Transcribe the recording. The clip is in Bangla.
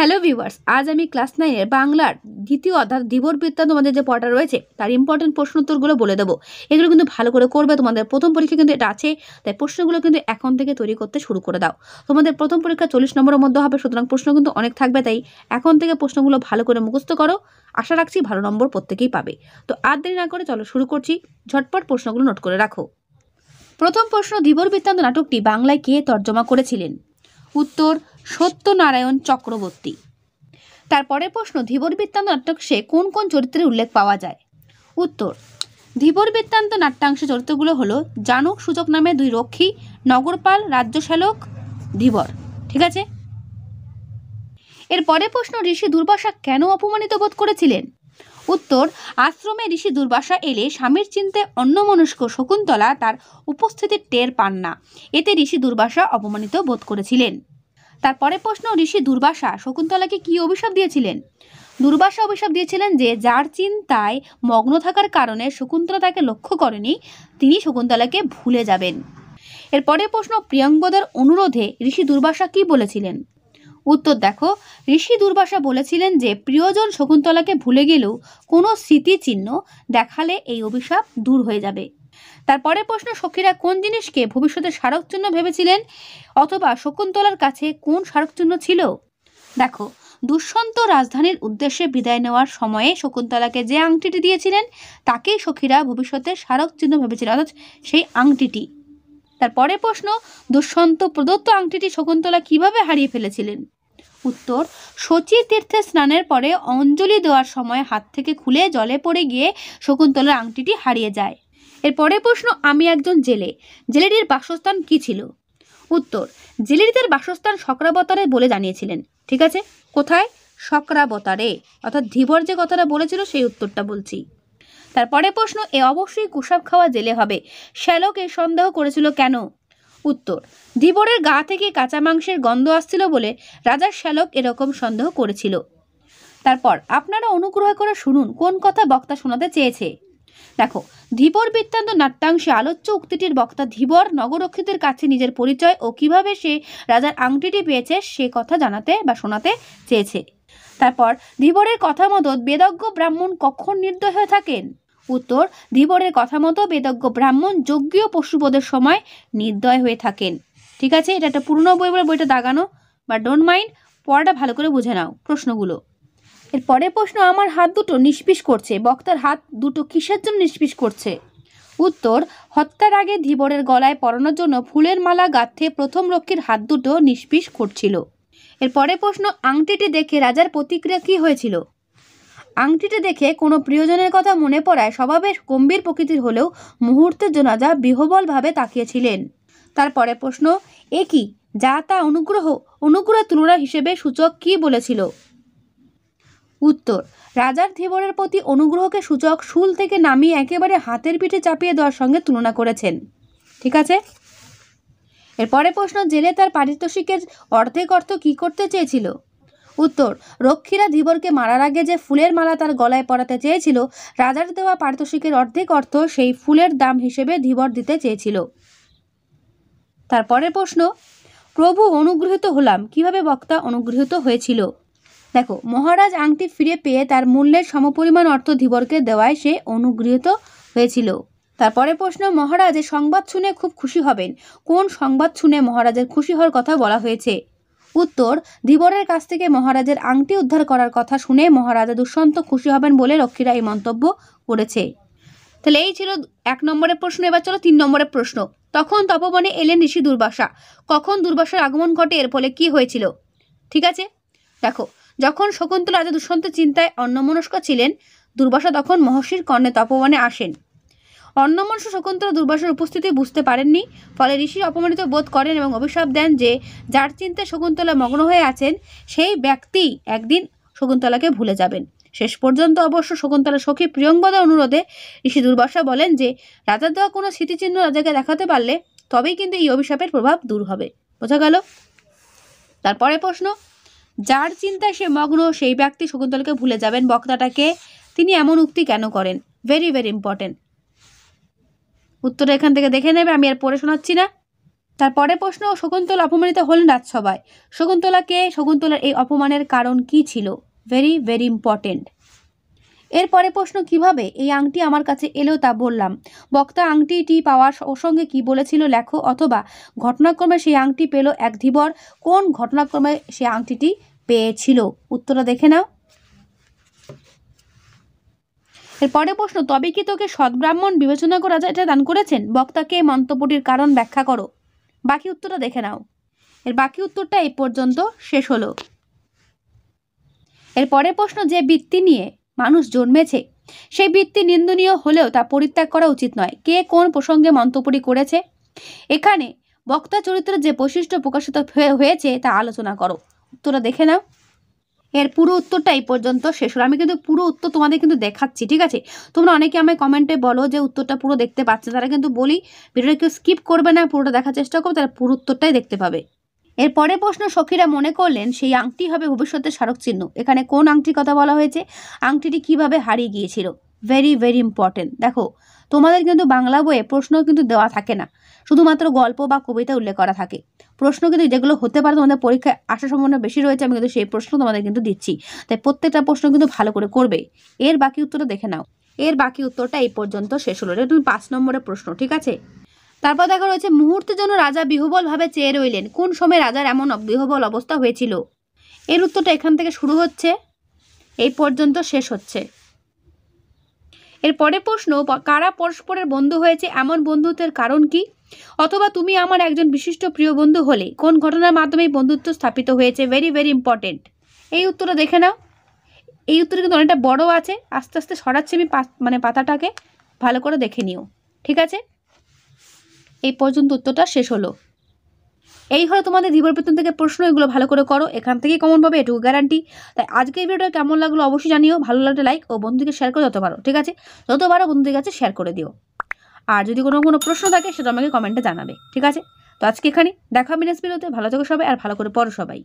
হ্যালো ভিউয়ার্স, আজ আমি ক্লাস 9 বাংলার দ্বিতীয় অধ্যায় ধীবর বৃত্তান্ত তোমাদের যে পড়াটা রয়েছে তার ইম্পর্টেন্ট প্রশ্ন উত্তরগুলো বলে দেবো। এগুলো কিন্তু ভালো করে করবে, তোমাদের প্রথম পরীক্ষা কিন্তু এটা আছে, তাই প্রশ্নগুলো কিন্তু এখন থেকে তৈরি করতে শুরু করে দাও। তোমাদের প্রথম পরীক্ষা 40 নম্বরের মধ্যে হবে, সুতরাং প্রশ্ন কিন্তু অনেক থাকবে, তাই এখন থেকে প্রশ্নগুলো ভালো করে মুখস্থ করো। আশা রাখছি ভালো নম্বর প্রত্যেকেই পাবে। তো আর দেরি না করে চলো শুরু করছি, ঝটপট প্রশ্নগুলো নোট করে রাখো। প্রথম প্রশ্ন, ধীবর বৃত্তান্ত নাটকটি বাংলায় কে তর্জমা করেছিলেন? উত্তর, সত্যনারায়ণ চক্রবর্তী। তারপরে প্রশ্ন, ধীবর বৃত্তান্ত নাট্যাংশে কোন কোন চরিত্রের উল্লেখ পাওয়া যায়? উত্তর, ধীবর বৃত্তান্ত নাট্যাংশ চরিত্রগুলো হলো জানক সূচক নামে দুই রক্ষী, নগরপাল, রাজ্যশালক, ধীবর। ঠিক আছে। এরপরে প্রশ্ন, ঋষি দুর্বাসা কেন অপমানিত বোধ করেছিলেন? উত্তর, আশ্রমে ঋষি দুর্বাসা এলে স্বামীর চিন্তায় অন্যমনস্ক শকুন্তলা তার উপস্থিতির টের পান না, এতে ঋষি দুর্বাসা অপমানিত বোধ করেছিলেন। তারপরে প্রশ্ন, ঋষি দুর্বাসা শকুন্তলাকে কি অভিশাপ দিয়েছিলেন? দুর্বাসা অভিশাপ দিয়েছিলেন যে যার চিন্তায় মগ্ন থাকার কারণে শকুন্তলা তাকে লক্ষ্য করেনি, তিনি শকুন্তলাকে ভুলে যাবেন। এরপরে প্রশ্ন, প্রিয়ঙ্বদার অনুরোধে ঋষি দুর্বাসা কি বলেছিলেন? উত্তর দেখো, ঋষি দুর্বাসা বলেছিলেন যে প্রিয়জন শকুন্তলাকে ভুলে গেলেও কোনো স্মৃতিচিহ্ন দেখালে এই অভিশাপ দূর হয়ে যাবে। তারপরে প্রশ্ন, সখীরা কোন জিনিসকে ভবিষ্যতে স্মারক চিহ্ন ভেবেছিলেন, অথবা শকুন্তলার কাছে কোন স্মারক চিহ্ন ছিল? দেখো, দুষ্যন্ত রাজধানীর উদ্দেশ্যে বিদায় নেওয়ার সময়ে শকুন্তলাকে যে আংটিটি দিয়েছিলেন তাকেই সখীরা ভবিষ্যতে স্মারক চিহ্ন ভেবেছিলেন, অর্থাৎ সেই আংটিটি। তারপরে প্রশ্ন, দুষ্যন্ত প্রদত্ত আংটিটি শকুন্তলা কিভাবে হারিয়ে ফেলেছিলেন? উত্তর, শচী তীর্থে স্নানের পরে অঞ্জলি দেওয়ার সময় হাত থেকে খুলে জলে পড়ে গিয়ে শকুন্তলার আংটিটি হারিয়ে যায়। এরপরে প্রশ্ন, আমি একজন জেলে, জেলেটির বাসস্থান কি ছিল? উত্তর, জেলেটি তার বাসস্থান শক্রাবতারে বলে জানিয়েছিলেন। ঠিক আছে, কোথায়? শক্রাবতারে, অর্থাৎ ধীবর যে কথাটা বলেছিল সেই উত্তরটা বলছি। তারপরে প্রশ্ন, এ অবশ্যই কুসাব খাওয়া জেলে হবে, শ্যালক এই সন্দেহ করেছিল কেন? উত্তর, ধীবরের গা থেকে কাঁচা মাংসের গন্ধ আসছিল বলে রাজা শ্যালক এরকম সন্দেহ করেছিল। তারপর আপনারা অনুগ্রহ করে শুনুন কোন কথা বক্তা শোনাতে চেয়েছে। দেখো, ধীবর বৃত্তান্ত নাট্যাংশে আলোচ্য উক্তিটির বক্তা ধীবর নগররক্ষীদের কাছে নিজের পরিচয় ও কিভাবে সে রাজার আংটিটি পেয়েছে সে কথা জানাতে বা শোনাতে চেয়েছে। তারপর, ধীবরের কথা মতো বেদজ্ঞ ব্রাহ্মণ কখন নির্দয় হয়ে থাকেন? উত্তর, ধীবরের কথা মতো বেদজ্ঞ ব্রাহ্মণ যজ্ঞীয় পশুবধের সময় নির্দয় হয়ে থাকেন। ঠিক আছে, এটা একটা পুরনো বই বলে বইটা দাগানো, বা ডোন্ট মাইন্ড, পড়াটা ভালো করে বুঝে নাও প্রশ্নগুলো। এরপরে প্রশ্ন, আমার হাত দুটো নিষ্পিস করছে, বক্তার হাত দুটো কিসের জন্য নিষ্পিস করছে? উত্তর, হত্যার আগে ধীবরের গলায় পরানোর জন্য ফুলের মালা গাঁথে প্রথম রক্ষীর হাত দুটো নিষ্পিস করছিল। এরপরে প্রশ্ন, আংটিটি দেখে রাজার প্রতিক্রিয়া কি হয়েছিল? আংটিটি দেখে কোনো প্রিয়জনের কথা মনে পড়ায় স্বভাবে গম্ভীর প্রকৃতির হলেও মুহূর্তের জন্য রাজা বিহ্বলভাবে তাকিয়েছিলেন। তারপরে প্রশ্ন, এ কি, যা তা অনুগ্রহ তুলনা হিসেবে সূচক কি বলেছিল? উত্তর, রাজার ধীবরের প্রতি অনুগ্রহকে সূচক শুল থেকে নামিয়ে একেবারে হাতের পিঠে চাপিয়ে দেওয়ার সঙ্গে তুলনা করেছেন। ঠিক আছে। এরপরে প্রশ্ন, জেলে তার পারিতোষিকের অর্ধেক অর্থ কি করতে চেয়েছিল? উত্তর, রক্ষীরা ধীবরকে মারার আগে যে ফুলের মালা তার গলায় পরাতে চেয়েছিল, রাজার দেওয়া পারিতোষিকের অর্ধেক অর্থ সেই ফুলের দাম হিসেবে ধীবর দিতে চেয়েছিল। তারপরে প্রশ্ন, প্রভু অনুগৃহীত হলাম, কিভাবে বক্তা অনুগৃহীত হয়েছিল? দেখো, মহারাজ আংটি ফিরে পেয়ে তার মূল্যের সমপরিমাণ অর্থ ধীবরকে দেওয়ায় সে অনুগৃহীত হয়েছিল। তারপরে প্রশ্ন, মহারাজ এ সংবাদ শুনে খুব খুশি হবেন, কোন সংবাদ শুনে মহারাজের খুশি হওয়ার কথা বলা হয়েছে? উত্তর, ধীবরের কাছ থেকে মহারাজের আংটি উদ্ধার করার কথা শুনে মহারাজা দুষ্যন্ত খুশি হবেন বলে রক্ষীরা এই মন্তব্য করেছে। তাহলে এই ছিল 1 নম্বরের প্রশ্ন। এবার চলো 3 নম্বরের প্রশ্ন। তখন তপবনে এলেন ঋষি দুর্বাসা, কখন দুর্বাসার আগমন ঘটে, এর ফলে কি হয়েছিল? ঠিক আছে, দেখো, যখন শকুন্তলা রাজা দুষ্যন্তের চিন্তায় অন্যমনস্ক ছিলেন, দুর্বাসা তখন মহর্ষির কর্ণে তপবনে আসেন। অন্যমনস্ক শকুন্তলা দুর্বাসার উপস্থিতি বুঝতে পারেননি, ফলে ঋষি অপমানিত বোধ করেন এবং অভিশাপ দেন যে যার চিন্তায় শকুন্তলা মগ্ন হয়ে আছেন সেই ব্যক্তি একদিন শকুন্তলাকে ভুলে যাবেন। শেষ পর্যন্ত অবশ্য শকুন্তলা সখী প্রিয়ঙ্বদার অনুরোধে ঋষি দুর্বাসা বলেন যে রাজার দেওয়া কোনো স্মৃতিচিহ্ন রাজাকে দেখাতে পারলে তবেই কিন্তু এই অভিশাপের প্রভাব দূর হবে। বোঝা গেল? তারপরে প্রশ্ন, যার চিন্তায় সে মগ্ন সেই ব্যক্তি শকুন্তলাকে ভুলে যাবেন, বক্তাটাকে তিনি এমন উক্তি কেন করেন? Very very important. উত্তর এখান থেকে দেখে নেবে, আমি আর পড়ে শোনাচ্ছি না। তারপরে প্রশ্ন, শকুন্তলা অপমানিত হলেন রাজসভায়। শকুন্তলাকে শকুন্তলার এই অপমানের কারণ কি ছিল? Very very important. এরপরে প্রশ্ন, কিভাবে এই আংটি আমার কাছে এলো তা বললাম। বক্তা আংটিটি পাওয়ার সঙ্গে কি বলেছিল লেখো, অথবা ঘটনাক্রমে সেই আংটি পেল এক ধীবর, কোন ঘটনাক্রমে সেই আংটিটি পেয়েছিল? উত্তরটা দেখে নাও। এরপরে প্রশ্ন, তবে কি তোকে সদ্ব্রাহ্মণ বিবেচনা করে রাজা এটা দান করেছেন? বক্তাকে মন্তব্যটির কারণ ব্যাখ্যা করো। বাকি উত্তরটা দেখে নাও। এর বাকি উত্তরটা এই পর্যন্ত শেষ হলো। এরপরে প্রশ্ন, যে বৃত্তি নিয়ে মানুষ জন্মেছে সেই বৃত্তি নিন্দনীয় হলেও তা পরিত্যাগ করা উচিত নয়। কে কোন প্রসঙ্গে মন্তব্যটি করেছে? এখানে বক্তা চরিত্রের যে বৈশিষ্ট্য প্রকাশিত হয়েছে তা আলোচনা করো। উত্তরটা দেখে নাও। এর পুরো উত্তরটা এই পর্যন্ত শেষ হলো। আমি কিন্তু পুরো উত্তর তোমাদের কিন্তু দেখাচ্ছি, ঠিক আছে? তোমরা অনেকে আমায় কমেন্টে বলো যে উত্তরটা পুরো দেখতে পাচ্ছে, তারা কিন্তু বলি ভিডিওটা কেউ স্কিপ করবে না, পুরোটা দেখার চেষ্টা করবে, তারা পুরো উত্তরটাই দেখতে পাবে। এরপরে প্রশ্ন, সখীরা মনে করলেন সেই আংটি হবে ভবিষ্যতের স্মারক চিহ্ন। এখানে কোন আংটির কথা বলা হয়েছে? আংটিটি কিভাবে হারিয়ে গিয়েছিল? Very very important. দেখো, তোমাদের কিন্তু বাংলা বইয়ে প্রশ্ন কিন্তু দেওয়া থাকে না, শুধুমাত্র গল্প বা কবিতা উল্লেখ করা থাকে। প্রশ্ন কিন্তু যেগুলো হতে পারে তোমাদের পরীক্ষায় আসার সম্ভাবনা বেশি রয়েছে, আমি কিন্তু সেই প্রশ্ন তোমাদের কিন্তু দিচ্ছি, তাই প্রত্যেকটা প্রশ্ন কিন্তু ভালো করে করবে। এর বাকি উত্তরটা দেখে নাও। এর বাকি উত্তরটা এই পর্যন্ত শেষ হলো। এটা তুমি 5 নম্বরের প্রশ্ন, ঠিক আছে? তারপর দেখা রয়েছে, মুহূর্তের জন্য রাজা বিহ্বল ভাবে চেয়ে রইলেন। কোন সময় রাজার এমন বিহ্বল অবস্থা হয়েছিল? এর উত্তরটা এখান থেকে শুরু হচ্ছে, এই পর্যন্ত শেষ হচ্ছে। এরপরে প্রশ্ন, কারা পরস্পরের বন্ধু হয়েছে, এমন বন্ধুত্বের কারণ কি? অথবা তুমি আমার একজন বিশিষ্ট প্রিয় বন্ধু হলে কোন ঘটনার মাধ্যমে বন্ধুত্ব স্থাপিত হয়েছে? Very very important. এই উত্তরটা দেখে নাও। এই উত্তরটা কিন্তু অনেকটা বড় আছে, আস্তে আস্তে সরাচ্ছি আমি পাতাটাকে, ভালো করে দেখে নিও, ঠিক আছে? এই পর্যন্ত উত্তরটা শেষ হলো। এই হলো তোমাদের ধীবরবেতন থেকে প্রশ্ন, এগুলো ভালো করে করো, এখান থেকেই কমন পাবে, এটুকু গ্যারান্টি। তাই আজকের ভিডিওটা কেমন লাগলো অবশ্যই জানিও, ভালো লাগলে লাইক ও বন্ধুকে শেয়ার করে যত পারো, ঠিক আছে? যত পারো বন্ধুদের কাছে শেয়ার করে দিও। আর যদি কোনো প্রশ্ন থাকে সেটা আমাকে কমেন্টে জানাবে, ঠিক আছে? তো আজকে এখানে দেখা হবে নেক্সট ভিডিওতে। ভালো থেকো সবাই, আর ভালো করে পড়ো সবাই।